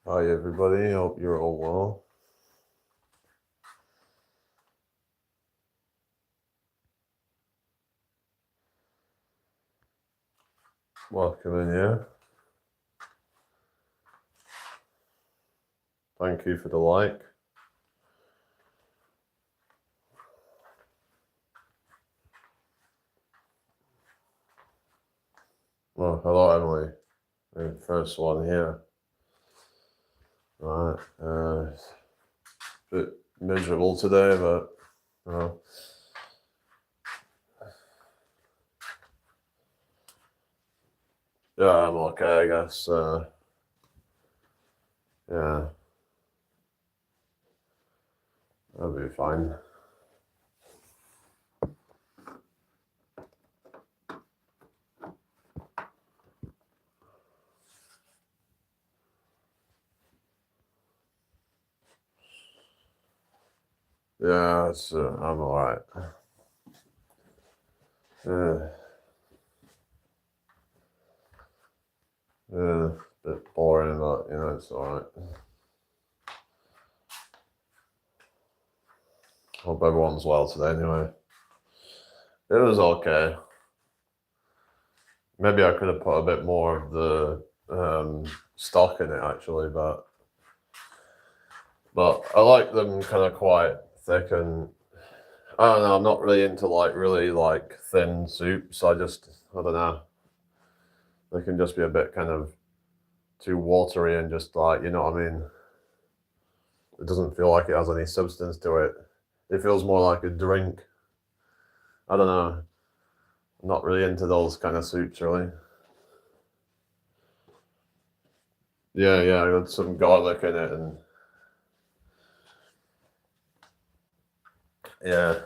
Hi everybody, hope you're all well. Welcome in here. Thank you for the like. Well, hello Emily. First one here. Alright, it's a bit miserable today, but you know. Yeah, I'm okay, I guess. Yeah, I'll be fine. Yeah, I'm alright. Yeah, yeah, a bit boring, but it's alright. Hope everyone's well today anyway. It was okay. Maybe I could have put a bit more of the stock in it actually, but I like them kind of quite thick, and I don't know. I'm not really into really thin soups. I don't know. They can just be a bit kind of too watery and just you know what I mean. It doesn't feel like it has any substance to it. It feels more like a drink. I don't know. I'm not really into those kind of soups really. Yeah, yeah. I got some garlic in it, and yeah,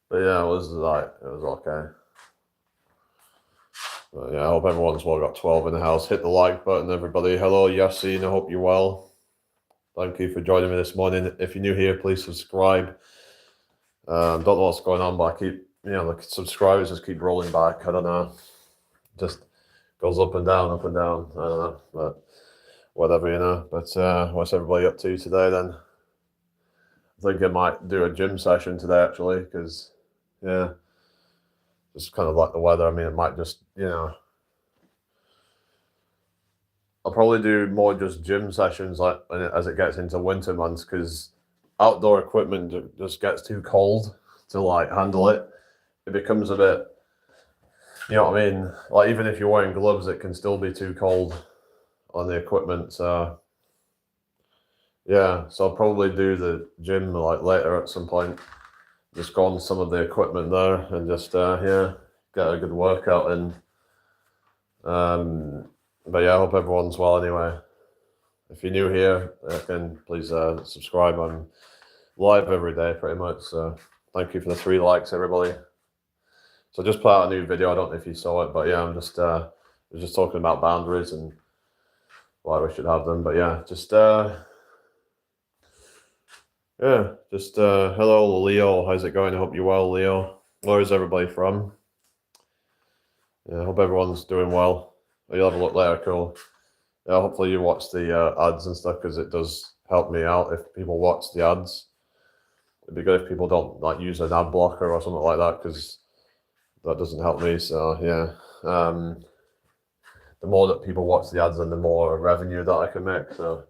but yeah, it was okay. But yeah, I hope everyone's well. Got 12 in the house. Hit the like button, everybody. Hello, Yassine. I hope you're well. Thank you for joining me this morning. If you're new here, please subscribe. Don't know what's going on, but I keep, the subscribers just keep rolling back. I don't know. Just goes up and down, up and down. I don't know, but whatever. But what's everybody up to today then? I think I might do a gym session today actually, because yeah, just kind of like the weather. I mean, it might just, I'll probably do more just gym sessions as it gets into winter months, because outdoor equipment just gets too cold to handle it. It becomes a bit, you know what I mean? Like even if you're wearing gloves, it can still be too cold on the equipment. So yeah, so I'll probably do the gym later at some point. Just go on some of the equipment there and just yeah, get a good workout in. But yeah, I hope everyone's well anyway. If you're new here, then please subscribe. I'm live every day pretty much. So thank you for the 3 likes, everybody. So I just put out a new video. I don't know if you saw it, but yeah, I'm just was just talking about boundaries and why we should have them. But yeah, just hello Leo. How's it going? I hope you're well, Leo. Where is everybody from? Yeah, I hope everyone's doing well. You'll have a look later, cool. Yeah, hopefully you watch the ads and stuff, because it does help me out if people watch the ads. It'd be good if people don't use an ad blocker or something like that, because that doesn't help me. So yeah, the more that people watch the ads, and the more revenue that I can make. So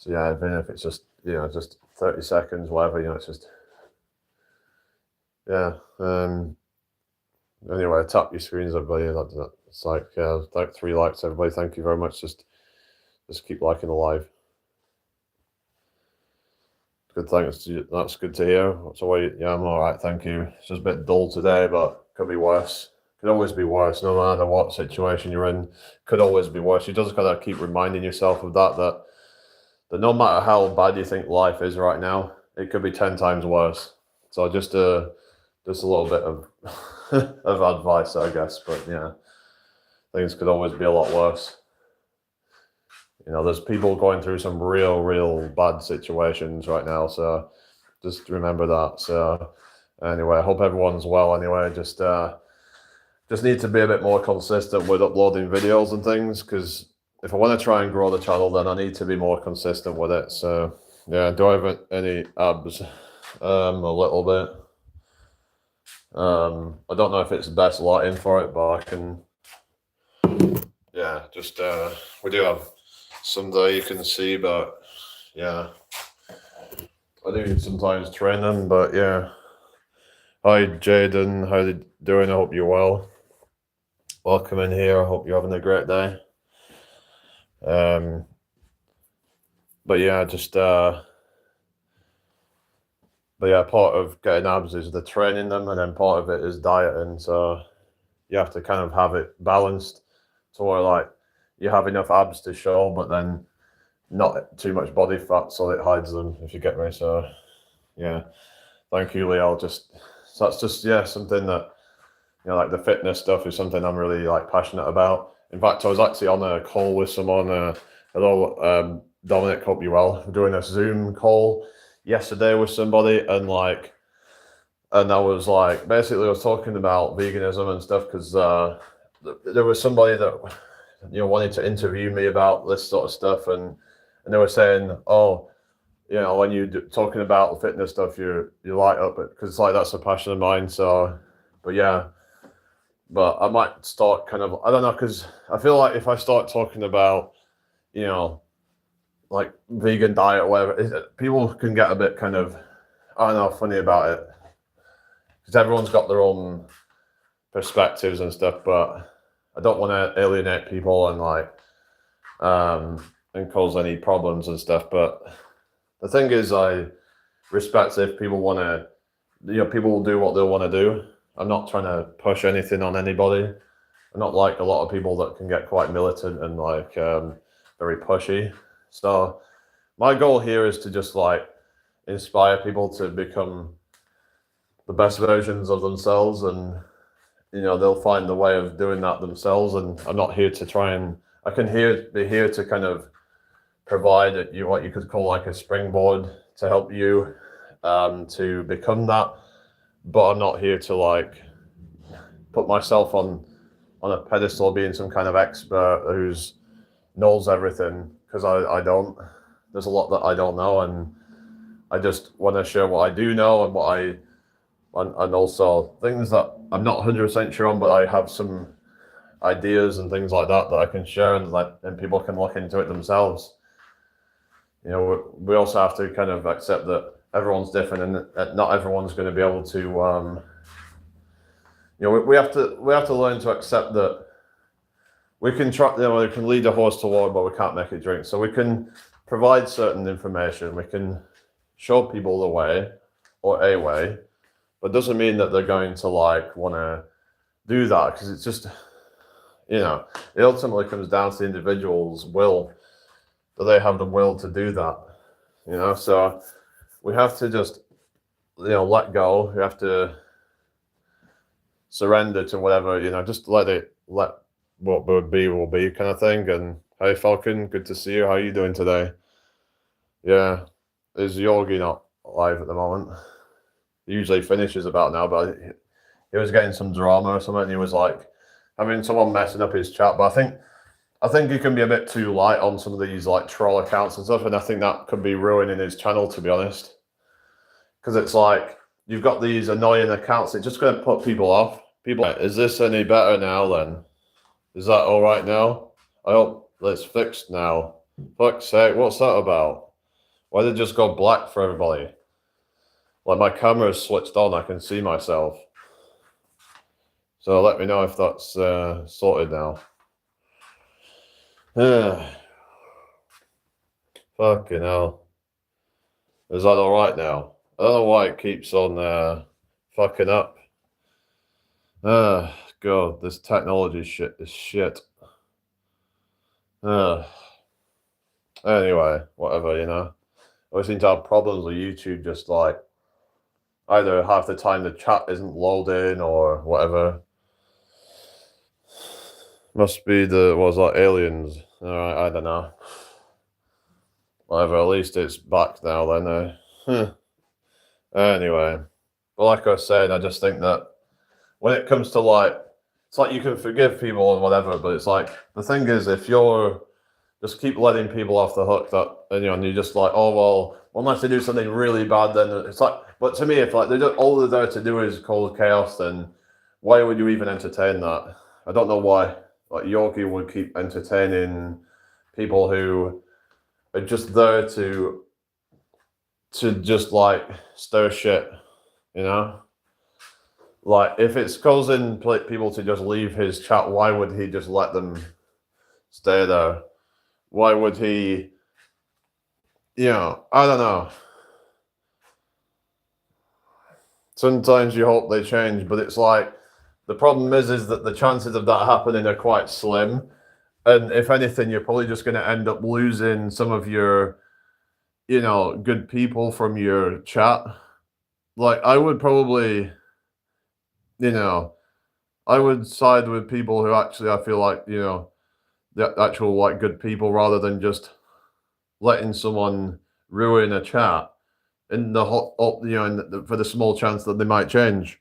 yeah, even if it's just just 30 seconds, whatever, it's just yeah. Anyway, tap your screens, everybody. It's like 3 likes, everybody. Thank you very much. Just keep liking the live. Good, thanks. That's good to hear. So yeah, I'm all right. Thank you. It's just a bit dull today, but could be worse. Could always be worse, no matter what situation you're in. Could always be worse. You just gotta keep reminding yourself of that no matter how bad you think life is right now, it could be 10 times worse. So just a little bit of of advice, I guess. But yeah, things could always be a lot worse. There's people going through some real bad situations right now. So just remember that. So anyway, I hope everyone's well. Anyway, just need to be a bit more consistent with uploading videos and things, because if I want to try and grow the channel, then I need to be more consistent with it. So yeah, do I have any abs? A little bit. I don't know if it's the best lighting for it, but I can. Yeah, just we do have some there you can see, but yeah, I do sometimes train them. But yeah, hi Jaden, how you doing? I hope you're well. Welcome in here. I hope you're having a great day. But yeah, just but yeah, part of getting abs is the training them, and then part of it is dieting. So you have to kind of have it balanced to where like you have enough abs to show, but then not too much body fat so it hides them, if you get me. So yeah, thank you, Leo. So that's just something that, you know, like the fitness stuff is something I'm really like passionate about. In fact, I was actually on a call with someone. Hello, Dominic, hope you're well. We're doing a Zoom call yesterday with somebody, and I was like, basically I was talking about veganism and stuff, because there was somebody that, you know, wanted to interview me about this sort of stuff, and they were saying, oh, you know, when you're talking about the fitness stuff, you light up, because it's like that's a passion of mine. So, but yeah, but I might start kind of, I don't know, because I feel like if I start talking about, you know, like vegan diet or whatever, people can get a bit kind of, I don't know, funny about it, because everyone's got their own perspectives and stuff, but I don't want to alienate people and like and cause any problems and stuff. But the thing is, I respect if people want to, you know, people will do what they want to do. I'm not trying to push anything on anybody. I'm not like a lot of people that can get quite militant and like very pushy. So my goal here is to just like inspire people to become the best versions of themselves, and you know, they'll find the way of doing that themselves. And I'm not here to try and, I can be here to kind of provide what you could call like a springboard to help you to become that. But I'm not here to like put myself on a pedestal being some kind of expert who's knows everything, because I don't. There's a lot that I don't know, and I just want to share what I do know and and also things that I'm not 100% sure on, but I have some ideas and things like that I can share, and people can look into it themselves. You know, we also have to kind of accept that everyone's different, and not everyone's going to be able to. You know, we have to learn to accept that we can try. You know, we can lead a horse to water, but we can't make it drink. So we can provide certain information. We can show people the way or a way, but it doesn't mean that they're going to like want to do that, because it's just, you know, it ultimately comes down to the individual's will. Do they have the will to do that? You know, so we have to just, you know, let go. We have to surrender to whatever, you know, just let what will be kind of thing. And hey, Falcon, good to see you. How are you doing today? Yeah, is Yogi not live at the moment? He usually finishes about now, but he was getting some drama or something. And he was like having someone messing up his chat. But I think he can be a bit too light on some of these like troll accounts and stuff, and I think that could be ruining his channel, to be honest. Because it's like you've got these annoying accounts, it's just going to put people off. People, is this any better now then? Is that all right now? I hope it's fixed now. Fuck's sake, what's that about? Why did it just go black for everybody? Like my camera's switched on, I can see myself. So let me know if that's sorted now. Fucking hell. Is that all right now? I don't know why it keeps on fucking up. God, this technology shit is shit. Anyway, whatever, you know. I seem to have problems with YouTube, just like either half the time the chat isn't loading or whatever. Must be aliens. Alright, I don't know. Whatever, at least it's back now then. Anyway, but like I was saying, I just think that when it comes to like, it's like you can forgive people and whatever, but it's like, the thing is, if you're just keep letting people off the hook that, and you're just like, oh, well, unless they do something really bad, then it's like, but to me, if like all they're there to do is cause chaos, then why would you even entertain that? I don't know why. Like Yorkie would keep entertaining people who are just there to just like stir shit, you know? Like if it's causing people to just leave his chat, why would he just let them stay there? Why would he, I don't know. Sometimes you hope they change, but it's like, the problem is that the chances of that happening are quite slim. And if anything, you're probably just going to end up losing some of your, good people from your chat. Like, I would probably, I would side with people who actually, I feel like, the actual, like, good people rather than just letting someone ruin a chat in the hot, for the small chance that they might change.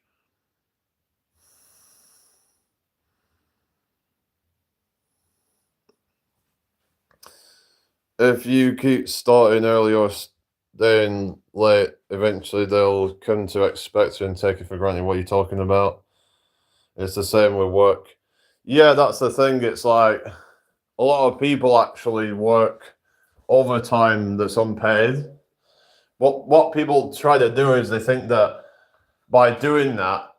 If you keep starting early or staying late, eventually they'll come to expect you and take it for granted. What are you talking about? It's the same with work. Yeah, that's the thing. It's like a lot of people actually work overtime that's unpaid. What people try to do is they think that by doing that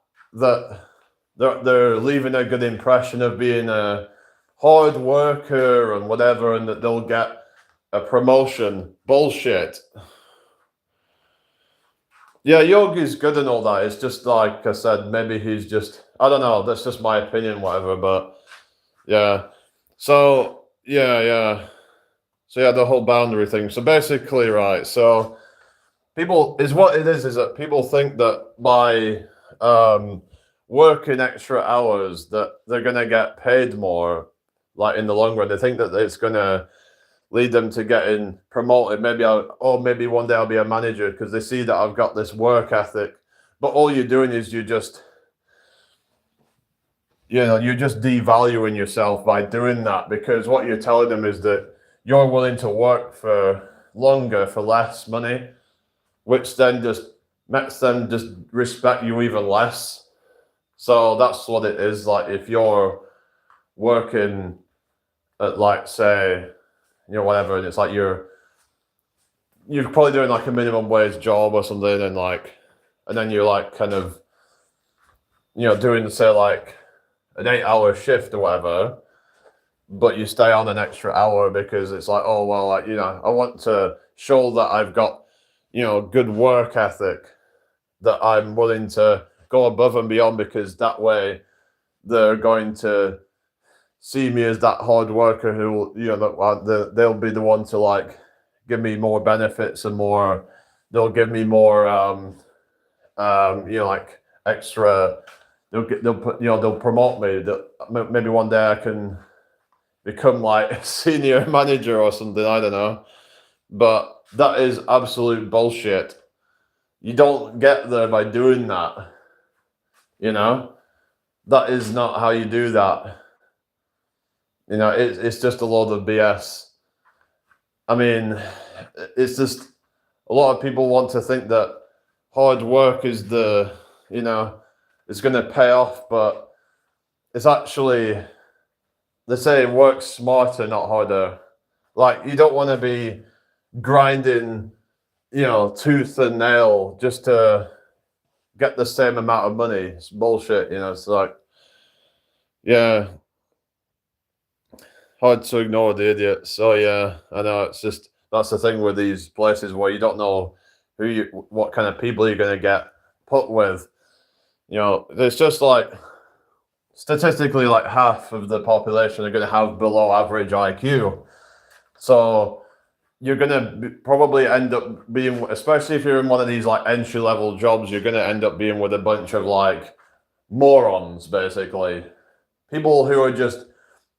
they're leaving a good impression of being a hard worker and whatever, and that they'll get a promotion. Bullshit. Yeah, Yogi's good and all that. It's just like I said, maybe he's just, I don't know, that's just my opinion, whatever, but yeah. So yeah. So yeah, the whole boundary thing. So basically, right, so people is what it is that people think that by working extra hours that they're gonna get paid more, like in the long run. They think that it's gonna lead them to getting promoted. Maybe one day I'll be a manager because they see that I've got this work ethic. But all you're doing is you're just devaluing yourself by doing that, because what you're telling them is that you're willing to work for longer for less money, which then just makes them just respect you even less. So that's what it is. Like if you're working at, like, say, whatever, and it's like you're probably doing like a minimum wage job or something, and then you're like kind of doing, say, like an 8-hour shift or whatever, but you stay on an extra hour because it's like, oh well, like, I want to show that I've got good work ethic, that I'm willing to go above and beyond, because that way they're going to see me as that hard worker who, they'll be the one to like give me more benefits and more. They'll give me more, like extra. They'll promote me. Maybe one day I can become like a senior manager or something. I don't know, but that is absolute bullshit. You don't get there by doing that. That is not how you do that. It's just a load of BS. I mean, it's just a lot of people want to think that hard work is it's going to pay off, but it's actually, they say work smarter, not harder. Like, you don't want to be grinding, tooth and nail just to get the same amount of money. It's bullshit, it's like, yeah. Hard to ignore the idiots. So yeah, I know, it's just, that's the thing with these places where you don't know what kind of people you're going to get put with. There's just like, statistically, like half of the population are going to have below average IQ. So you're going to probably end up being, especially if you're in one of these like entry level jobs, you're going to end up being with a bunch of like morons, basically. People who are just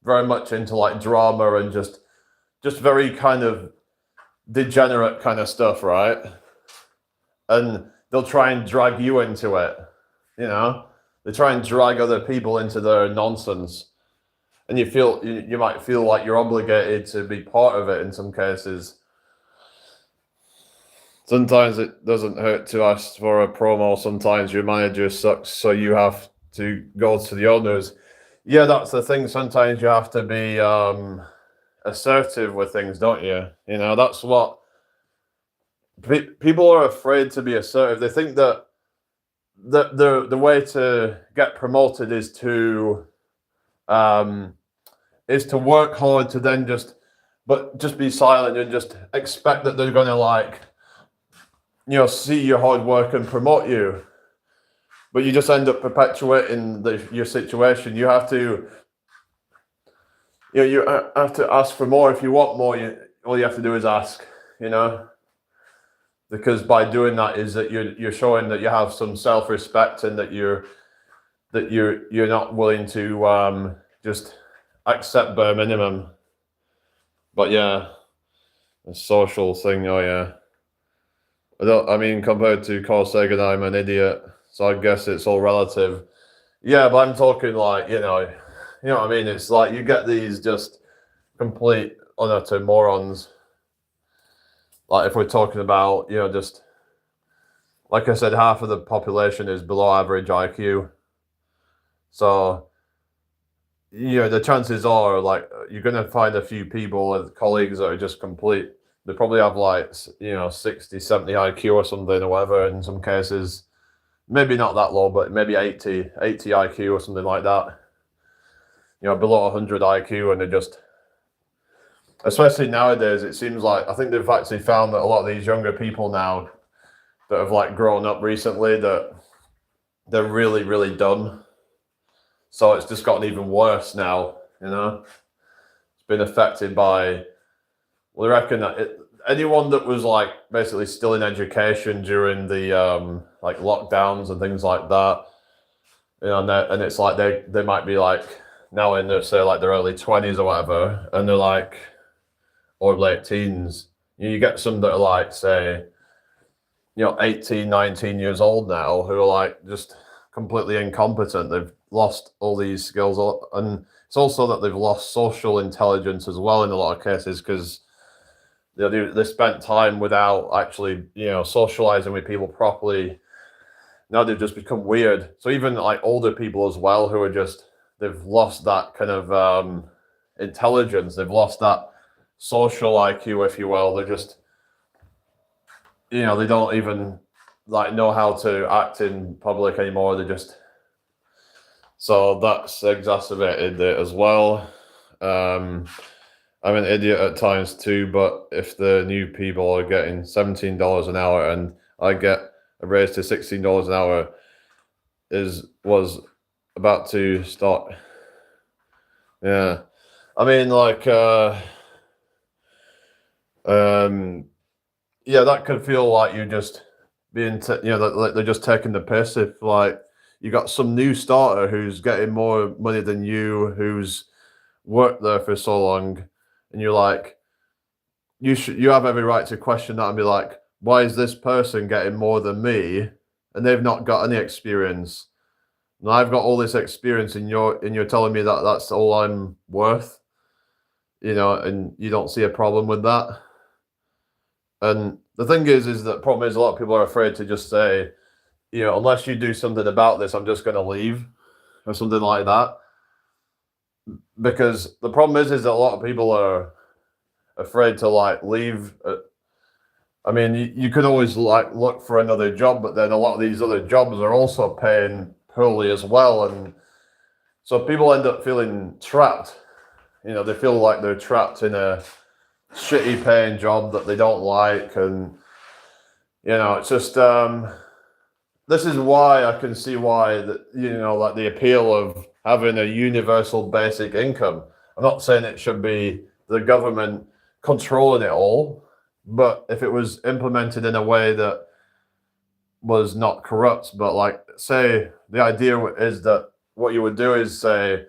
very much into like drama and just very kind of degenerate kind of stuff, right? And they'll try and drag you into it, They try and drag other people into their nonsense. and you might feel like you're obligated to be part of it in some cases. Sometimes it doesn't hurt to ask for a promo. Sometimes your manager sucks, so you have to go to the owners. Yeah, that's the thing. Sometimes you have to be assertive with things, don't you? You know, that's what people are afraid to be assertive. They think that the way to get promoted is to work hard to then just be silent and just expect that they're going to like, you know, see your hard work and promote you. But you just end up perpetuating your situation. You have to, you know, you have to ask for more. If you want more, all you have to do is ask, you know, because by doing that is that you're showing that you have some self-respect and that you're not willing to just accept bare minimum. But yeah, a social thing. Oh yeah. I mean, compared to Carl Sagan, I'm an idiot, so I guess it's all relative. Yeah, but I'm talking like, you know what I mean? It's like you get these just complete utter morons. Like if we're talking about, you know, just like I said, half of the population is below average IQ. So, you know, the chances are like you're gonna find a few people and colleagues that are just complete. They probably have like, you know, 60, 70 IQ or something or whatever in some cases. Maybe not that low, but maybe 80 IQ or something like that. You know, below 100 IQ, and they're just, especially nowadays, it seems like, I think they've actually found that a lot of these younger people now that have like grown up recently, that they're really, really dumb. So it's just gotten even worse now, you know? It's been affected by, well, I reckon that anyone that was like basically still in education during the like lockdowns and things like that, you know, and it's like they might be like now in their, say, like their early 20s or whatever, and they're like, or late teens. You get some that are like, say, you know, 18, 19 years old now, who are like just completely incompetent. They've lost all these skills, and it's also that they've lost social intelligence as well in a lot of cases, because you know, they spent time without actually, you know, socializing with people properly. Now they've just become weird. So even like older people as well, who are just, they've lost that kind of intelligence. They've lost that social IQ, if you will. They're just, you know, they don't even like know how to act in public anymore. They just, so that's exacerbated it as well. I'm an idiot at times too, but if the new people are getting $17 an hour and I get a raise to $16 an hour, was about to start. Yeah, I mean, like, yeah, that could feel like you're just being, you know, like they're just taking the piss. If like you got some new starter who's getting more money than you, who's worked there for so long, and you're like, you have every right to question that and be like, why is this person getting more than me, and they've not got any experience, and I've got all this experience, and you're telling me that that's all I'm worth, you know, and you don't see a problem with that. And the thing is that problem is a lot of people are afraid to just say, you know, unless you do something about this, I'm just going to leave, or something like that. Because the problem is that a lot of people are afraid to like leave. I mean, you could always like look for another job, but then a lot of these other jobs are also paying poorly as well, and so people end up feeling trapped. You know, they feel like they're trapped in a shitty paying job that they don't like, and you know, it's just this is why I can see why that, you know, like the appeal of having a universal basic income. I'm not saying it should be the government controlling it all, but if it was implemented in a way that was not corrupt, but like, say, the idea is that what you would do is say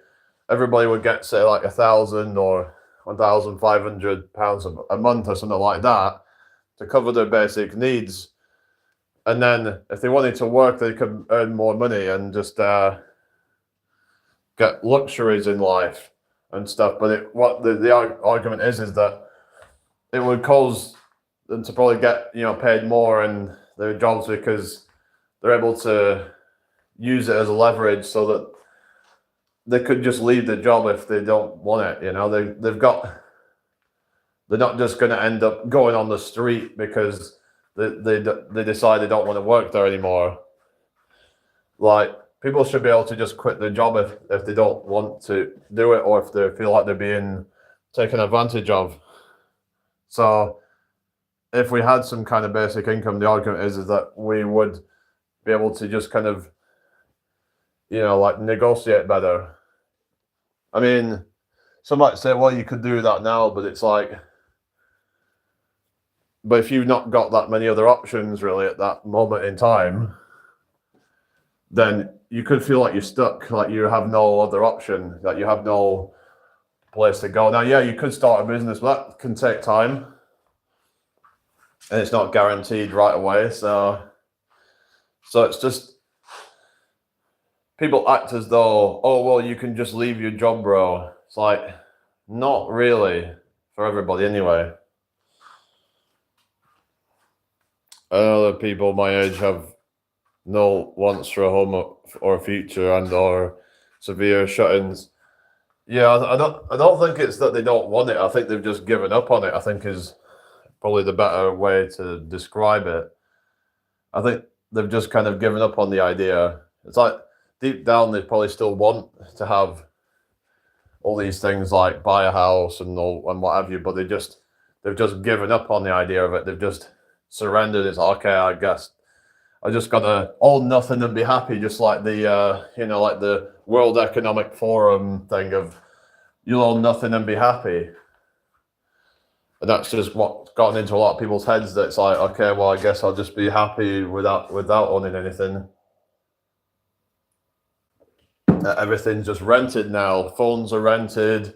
everybody would get, say, like 1,000 or £1,500 a month or something like that to cover their basic needs, and then if they wanted to work, they could earn more money and just get luxuries in life. and stuff. But what the argument is that it would cause them to probably get paid more in their jobs because they're able to use it as a leverage so that they could just leave the job if they don't want it. They're not just going to end up going on the street because they decide they don't want to work there anymore. Like, people should be able to just quit their job if they don't want to do it, or if they feel like they're being taken advantage of. So if we had some kind of basic income, the argument is that we would be able to just kind of, like, negotiate better. I mean, some might say, well, you could do that now, but it's like, but if you've not got that many other options really at that moment in time, then you could feel like you're stuck, like you have no other option, that you have no place to go. Now, yeah, you could start a business, but that can take time, and it's not guaranteed right away. So it's just, people act as though, oh, well, you can just leave your job, bro. It's like, not really, for everybody anyway. I know that people my age have no wants for a home or a future or severe shut-ins. Yeah, I don't think it's that they don't want it. I think they've just given up on it, I think, is probably the better way to describe it. I think they've just kind of given up on the idea. It's like, deep down, they probably still want to have all these things, like buy a house and what have you, but they've just given up on the idea of it. They've just surrendered. It's like, okay, I guess I just gotta own nothing and be happy, just like the like the World Economic Forum thing of, you'll own nothing and be happy. And that's just what's gotten into a lot of people's heads, that it's like, okay, well, I guess I'll just be happy without owning anything. Everything's just rented now. Phones are rented.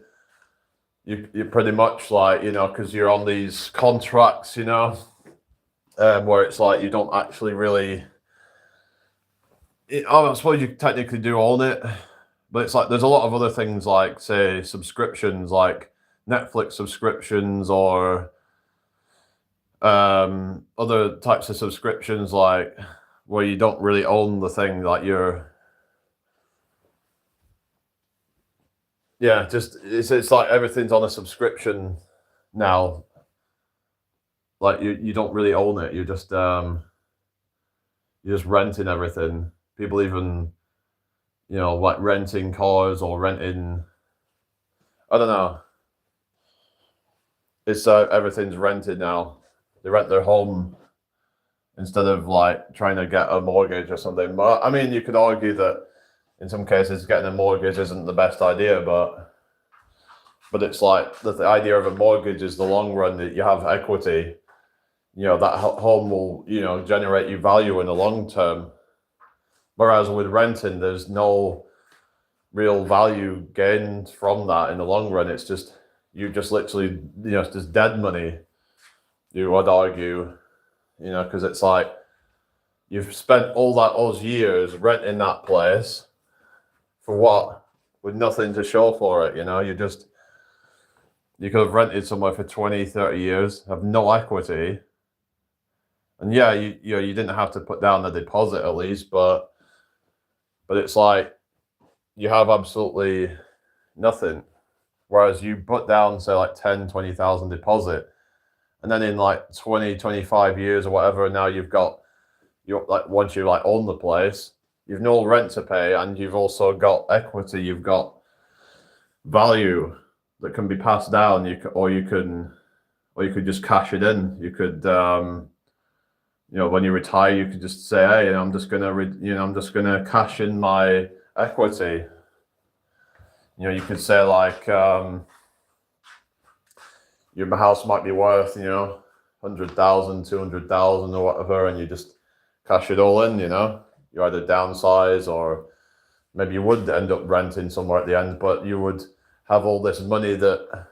You're pretty much like, because you're on these contracts, where it's like you don't actually really. I suppose you technically do own it, but it's like there's a lot of other things, like, say, subscriptions, like Netflix subscriptions, or other types of subscriptions, like where you don't really own the thing, like it's like everything's on a subscription now. Like, you don't really own it. You're just renting everything. People even, like renting cars or renting, I don't know. It's everything's rented now. They rent their home instead of like trying to get a mortgage or something. But I mean, you could argue that in some cases getting a mortgage isn't the best idea, but it's like the idea of a mortgage is the long run, that you have equity. That home will, generate you value in the long term. Whereas with renting, there's no real value gained from that in the long run. It's just, you just literally, it's just dead money, you would argue, because it's like, you've spent all those years renting that place for what? With nothing to show for it, you could have rented somewhere for 20, 30 years, have no equity. And yeah, you didn't have to put down the deposit at least, but it's like you have absolutely nothing. Whereas you put down, say, like 10, 20,000 deposit, and then in like 20, 25 years or whatever, now like, once you like own the place, you've no rent to pay, and you've also got equity, you've got value that can be passed down. You could just cash it in. You could, when you retire, you could just say, hey, I'm just gonna cash in my equity. You could say, like, your house might be worth, 100,000, 200,000 or whatever, and you just cash it all in. You either downsize, or maybe you would end up renting somewhere at the end, but you would have all this money that,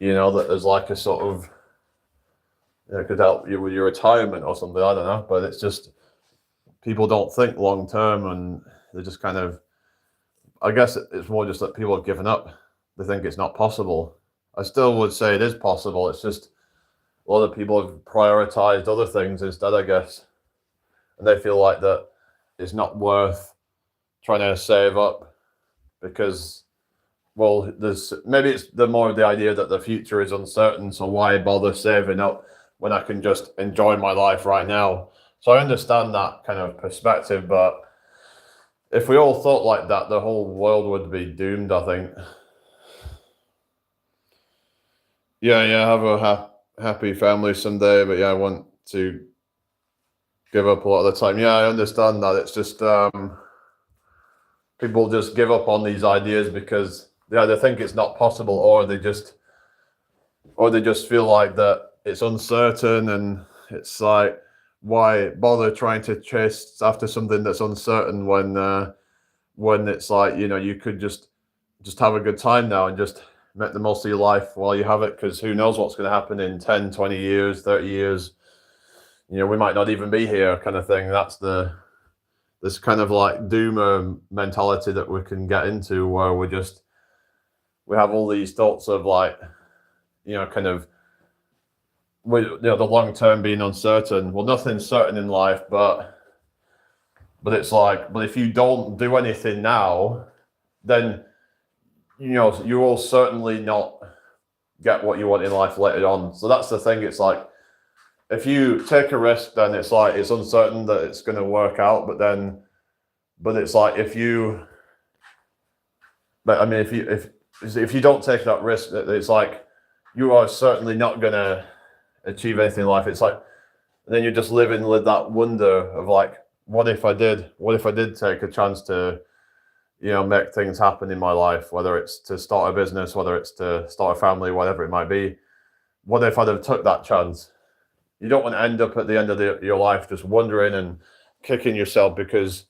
that is like a sort of, could help you with your retirement or something. I don't know, but it's just, people don't think long term, and they just kind of, I guess it's more just that people have given up. They think it's not possible. I still would say it is possible. It's just a lot of people have prioritized other things instead, I guess. And they feel like that it's not worth trying to save up because, well, there's maybe it's the more of the idea that the future is uncertain. So why bother saving up when I can just enjoy my life right now? So I understand that kind of perspective, but if we all thought like that, the whole world would be doomed, I think. Yeah, yeah, have a happy family someday, but yeah, I want to give up a lot of the time. Yeah, I understand that. It's just people just give up on these ideas because yeah, they think it's not possible, or they just feel like that it's uncertain, and it's like, why bother trying to chase after something that's uncertain when it's like, you know, you could just have a good time now and just make the most of your life while you have it, because who knows what's going to happen in 10, 20 years, 30 years. You know, we might not even be here, kind of thing. That's this kind of like doomer mentality that we can get into, where we have all these thoughts of like, you know, kind of, you know, the long term being uncertain. Well, nothing's certain in life, but it's like, but if you don't do anything now, then, you know, you will certainly not get what you want in life later on. So that's the thing. It's like, if you take a risk, then it's like, it's uncertain that it's going to work out. But it's like, if you don't take that risk, it's like, you are certainly not going to achieve anything in life. It's like, then you're just living with that wonder of like, what if I did take a chance to, you know, make things happen in my life, whether it's to start a business, whether it's to start a family, whatever it might be. What if I'd have took that chance? You don't want to end up at the end of your life just wondering and kicking yourself because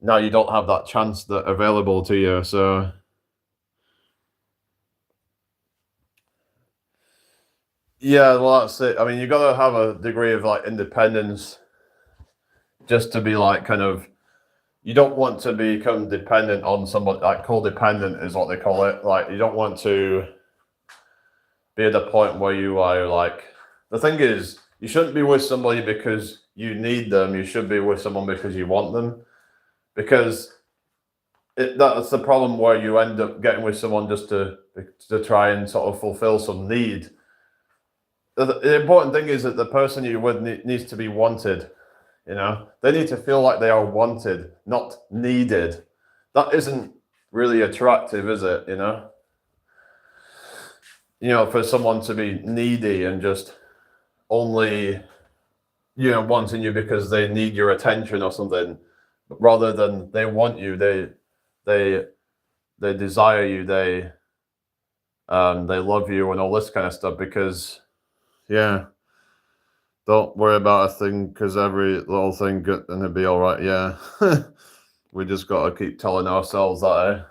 now you don't have that chance that available to you. So yeah, well, that's it. I mean, you got to have a degree of like independence just to be like, kind of, you don't want to become dependent on somebody. Like, codependent is what they call it. Like, you don't want to be at the point where you are like, the thing is, you shouldn't be with somebody because you need them. You should be with someone because you want them, because that's the problem, where you end up getting with someone just to try and sort of fulfill some need. The important thing is that the person you're with needs to be wanted. You know, they need to feel like they are wanted, not needed. That isn't really attractive, is it? You know, for someone to be needy and just only, you know, wanting you because they need your attention or something, rather than they want you, they desire you, they love you and all this kind of stuff. Because yeah, don't worry about a thing, because every little thing gonna be all right. Yeah. We just got to keep telling ourselves that.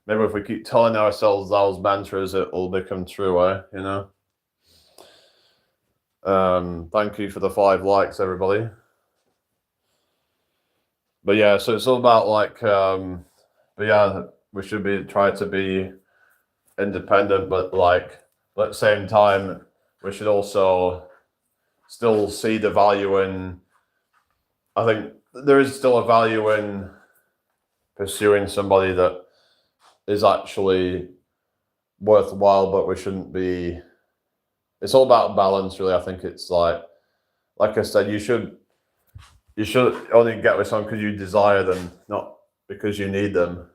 Maybe if we keep telling ourselves those mantras, it will become true. You know. Thank you for the 5 likes, everybody. But yeah, so it's all about like, but yeah, we should try to be independent, but like at the same time, we should also still see the value in, I think there is still a value in pursuing somebody that is actually worthwhile, but we shouldn't be, it's all about balance, really. I think it's like I said, you should only get with someone because you desire them, not because you need them.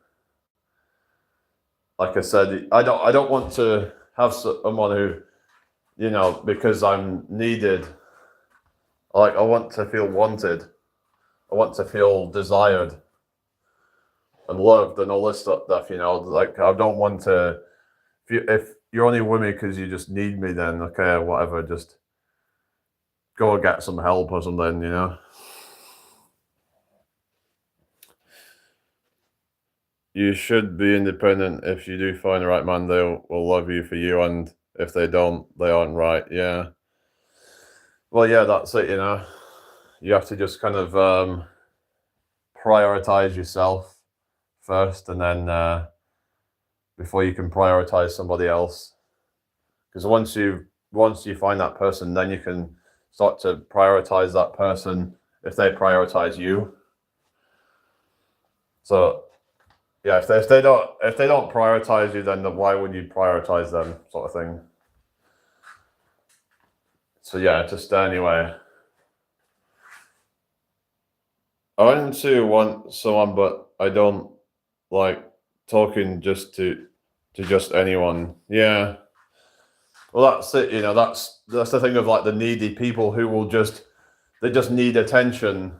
Like I said, I don't want to have someone who, you know, because I'm needed. Like, I want to feel wanted. I want to feel desired and loved and all this stuff. You know, like, I don't want to. If you're only with me because you just need me, then okay, whatever. Just go and get some help or something. You know. You should be independent. If you do find the right man, they will love you for you, and if they don't, they aren't right. Yeah. Well, yeah, that's it. You know, you have to just kind of prioritize yourself first, and then before you can prioritize somebody else. Because once you find that person, then you can start to prioritize that person if they prioritize you. So yeah, if they don't prioritize you, then why would you prioritize them, sort of thing. So yeah, just anyway. I want to want someone, but I don't like talking just to just anyone. Yeah. Well, that's it. You know, that's the thing of like the needy people who will they just need attention,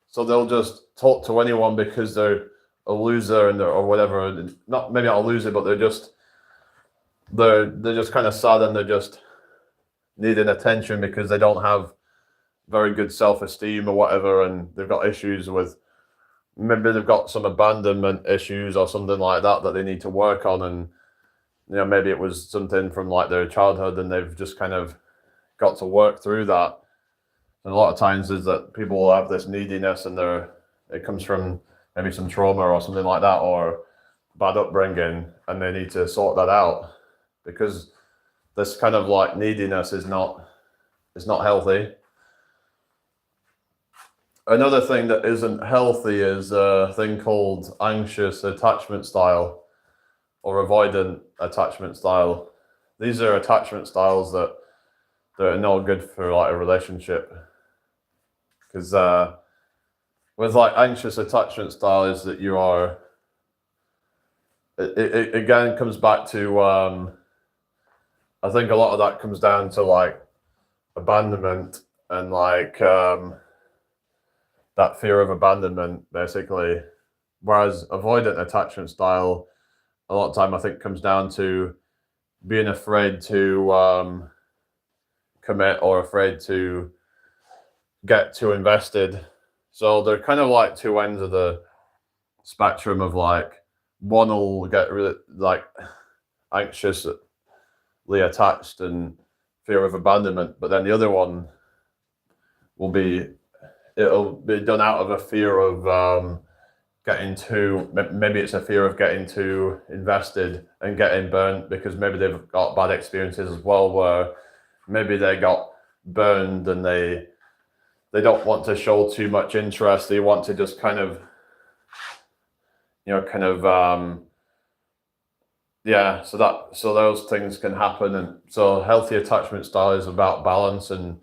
so they'll just talk to anyone because they're a loser or whatever. Not maybe not a loser, but they're just kind of sad, and they're just needing attention because they don't have very good self-esteem or whatever, and they've got issues with, maybe they've got some abandonment issues or something like that they need to work on, and you know, maybe it was something from like their childhood and they've just kind of got to work through that. And a lot of times is that people will have this neediness, and it comes from maybe some trauma or something like that, or bad upbringing, and they need to sort that out, because this kind of like neediness is not healthy. Another thing that isn't healthy is a thing called anxious attachment style or avoidant attachment style. These are attachment styles that are not good for like a relationship, because with like anxious attachment style is that you are, it again comes back to I think a lot of that comes down to like abandonment and like that fear of abandonment, basically. Whereas avoidant attachment style, a lot of time I think comes down to being afraid to commit or afraid to get too invested. So they're kind of like two ends of the spectrum of like, one will get really like anxiously attached and fear of abandonment, but then the other one it'll be done out of a fear of getting too, maybe it's a fear of getting too invested and getting burnt, because maybe they've got bad experiences as well, where maybe they got burned and they don't want to show too much interest. They want to just kind of, yeah, so those things can happen. And so healthy attachment style is about balance and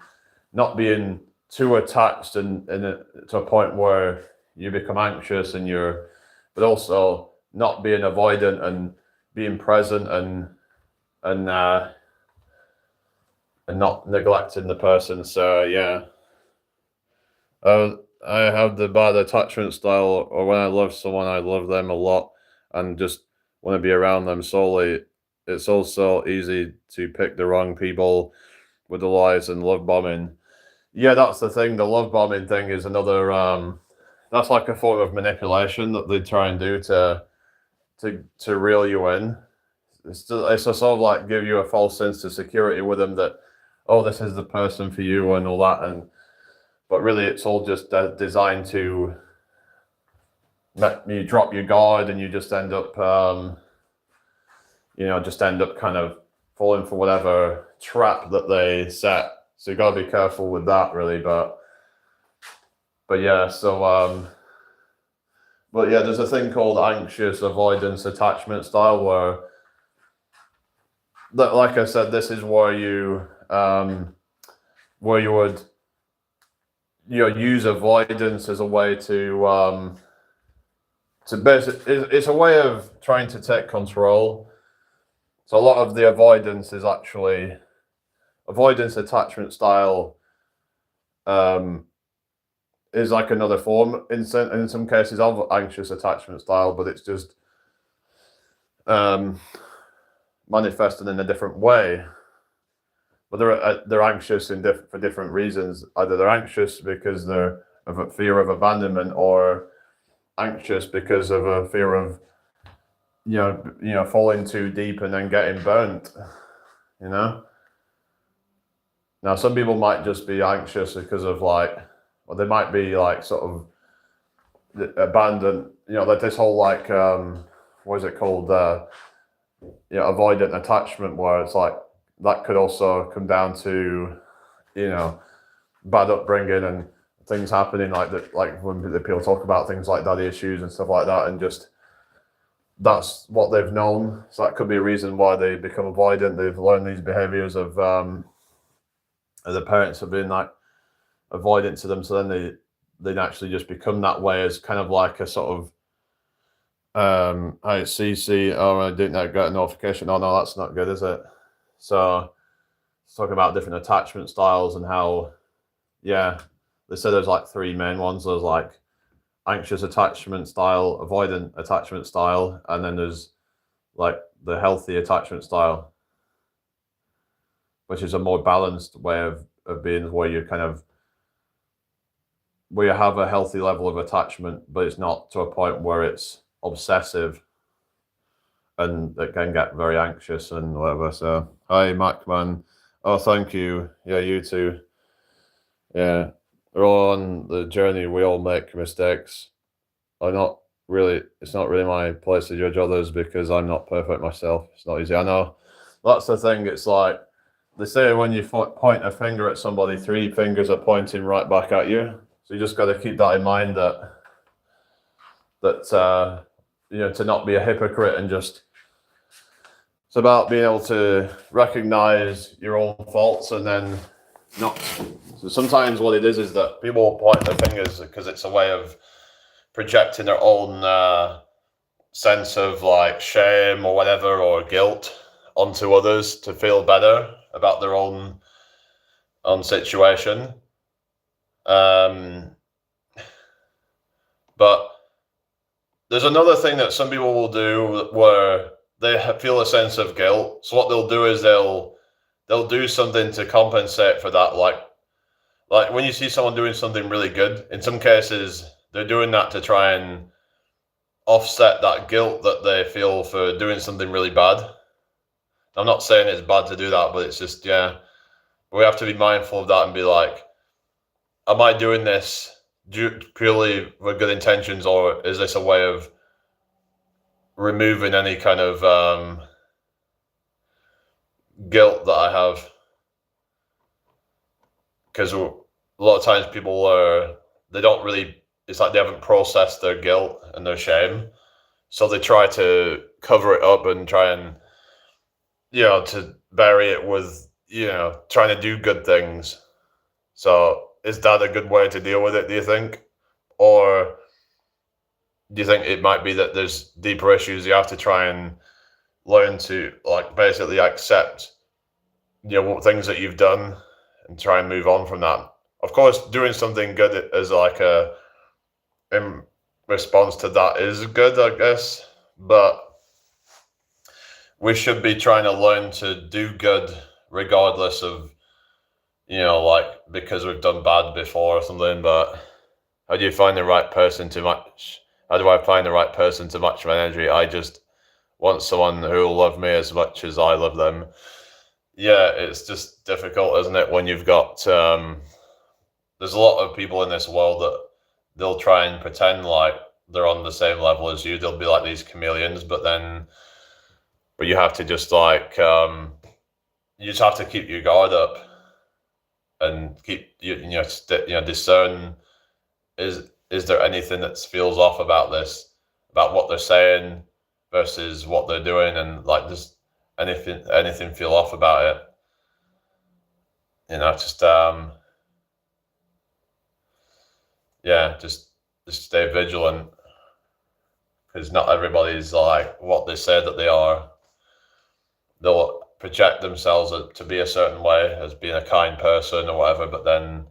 not being too attached and to a point where you become anxious, but also not being avoidant and being present and not neglecting the person. So yeah, I have the bad attachment style, or when I love someone, I love them a lot and just want to be around them solely. It's also easy to pick the wrong people with the lies and love bombing. Yeah, that's the thing. The love bombing thing is another. That's like a form of manipulation that they try and do to reel you in. It's a sort of like give you a false sense of security with them that, oh, this is the person for you and all that, but really it's all just designed to make you drop your guard, and you just end up, kind of falling for whatever trap that they set. So you got to be careful with that, really. But yeah, but yeah, there's a thing called anxious avoidance attachment style, where, like I said, this is where you would use avoidance as a way to basically, it's a way of trying to take control. So a lot of the avoidance is actually avoidance attachment style. Is like another form in some cases of anxious attachment style, but it's just manifested in a different way. But they're anxious for different reasons. Either they're anxious because they're of a fear of abandonment, or anxious because of a fear of falling too deep and then getting burnt. Now some people might just be anxious because of like, or they might be like sort of abandon, like this whole like what is it called? Avoidant attachment, where it's like that could also come down to bad upbringing and things happening like that, like when the people talk about things like daddy issues and stuff like that, and just that's what they've known. So that could be a reason why they become avoidant. They've learned these behaviors of the parents have been like avoidant to them, so then they naturally just become that way as kind of like a sort of I see, oh, I didn't get a notification. Oh no, that's not good, is it? So let's talk about different attachment styles and how, they said there's like three main ones. There's like anxious attachment style, avoidant attachment style, and then there's like the healthy attachment style, which is a more balanced way of being, where you kind of where you have a healthy level of attachment, but it's not to a point where it's obsessive and it can get very anxious and whatever. So hi Macman. Oh, thank you. Yeah, you too. Yeah, we're all on the journey. We all make mistakes. It's not really my place to judge others because I'm not perfect myself. It's not easy. I know. That's the thing. It's like they say, when you point a finger at somebody, three fingers are pointing right back at you. So you just got to keep that in mind, that to not be a hypocrite, and just, it's about being able to recognize your own faults and then not. So sometimes what it is that people point their fingers because it's a way of projecting their own sense of like shame or whatever, or guilt onto others to feel better about their own situation. But there's another thing that some people will do where they feel a sense of guilt. So what they'll do is they'll do something to compensate for that. Like when you see someone doing something really good, in some cases they're doing that to try and offset that guilt that they feel for doing something really bad. I'm not saying it's bad to do that, but it's just, we have to be mindful of that and be like, am I doing this purely with good intentions, or is this a way of removing any kind of guilt that I have? Because a lot of times people they don't really, it's like they haven't processed their guilt and their shame, so they try to cover it up and try and to bury it with trying to do good things. So is that a good way to deal with it, do you think? Or do you think it might be that there's deeper issues you have to try and learn to like basically accept things that you've done and try and move on from that? Of course, doing something good as like in response to that is good, I guess, but we should be trying to learn to do good regardless of like because we've done bad before or something. But how do you find the right person to match? How do I find the right person to match my energy? I just want someone who will love me as much as I love them. Yeah, it's just difficult, isn't it? When you've got there's a lot of people in this world that they'll try and pretend like they're on the same level as you. They'll be like these chameleons, but you have to just like you just have to keep your guard up and keep discern, is there anything that feels off about this, about what they're saying versus what they're doing, and like does anything feel off about it? Just just stay vigilant, because not everybody's like what they say that they are. They'll project themselves to be a certain way as being a kind person or whatever, but then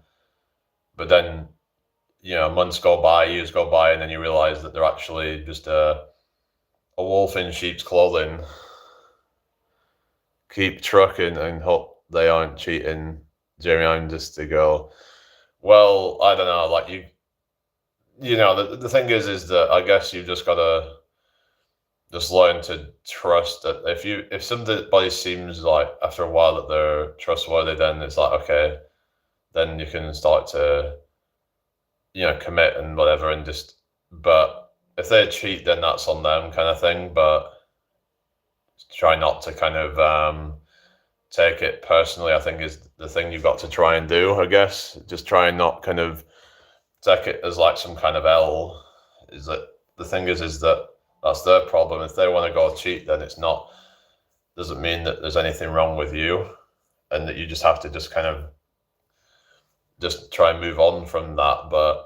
months go by, years go by, and then you realize that they're actually just a wolf in sheep's clothing. Keep trucking and hope they aren't cheating. Jeremy, I'm just a girl. Well, I don't know, like the thing is that I guess you've just gotta just learn to trust that if somebody seems like after a while that they're trustworthy, then it's like, okay, then you can start to commit and whatever, and just But if they cheat, then that's on them, kind of thing. But try not to kind of take it personally, I think, is the thing you've got to try and do, I guess. Just try and not kind of take it as like some kind of L. Is that the thing is that that's their problem. If they want to go cheat, then it's not, doesn't mean that there's anything wrong with you, and that you just have to just kind of just try and move on from that. But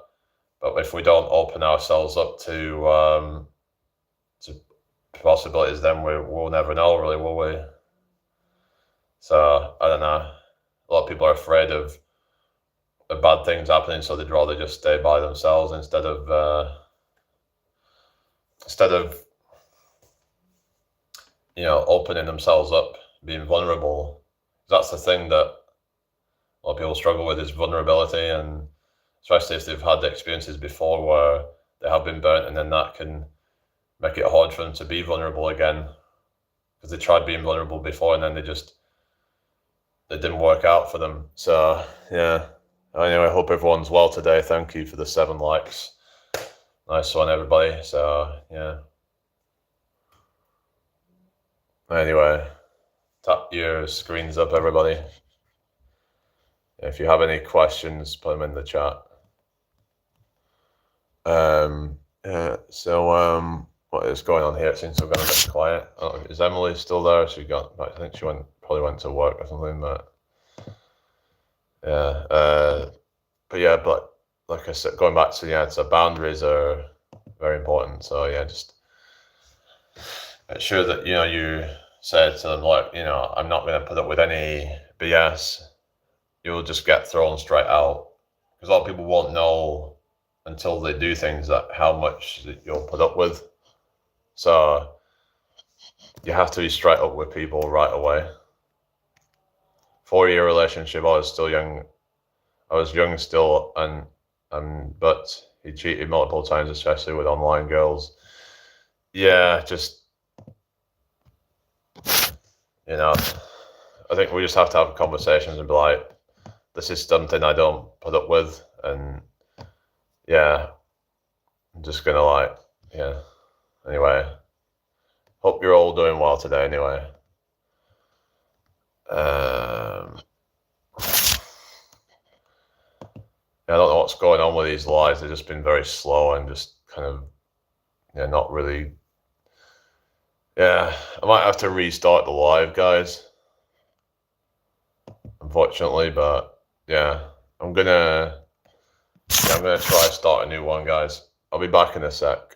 if we don't open ourselves up to possibilities, then we'll never know, really, will we? So I don't know. A lot of people are afraid of bad things happening, so they'd rather just stay by themselves instead of opening themselves up, being vulnerable. That's the thing that a lot of people struggle with, is vulnerability, and especially if they've had experiences before where they have been burnt, and then that can make it hard for them to be vulnerable again, because they tried being vulnerable before and then it didn't work out for them. So yeah. Anyway, I hope everyone's well today. Thank you for the 7 likes. Nice one, everybody. So yeah. Anyway, tap your screens up, everybody. If you have any questions, put them in the chat. What is going on here? It seems to have gone a bit quiet. Is Emily still there? I think she probably went to work or something, but yeah. But like I said, going back to, so boundaries are very important. So yeah, just make sure that, you said to them, like, I'm not going to put up with any BS. You'll just get thrown straight out, because a lot of people won't know until they do things that how much that you'll put up with. So you have to be straight up with people right away. 4-year relationship, I was young still, but he cheated multiple times, especially with online girls. Yeah, just, I think we just have to have conversations and be like, this is something I don't put up with, and yeah, I'm just gonna anyway, hope you're all doing well today anyway. I don't know what's going on with these lives. They've just been very slow and just kind of, not really. Yeah, I might have to restart the live, guys, unfortunately, but yeah, I'm gonna try start a new one, guys. I'll be back in a sec.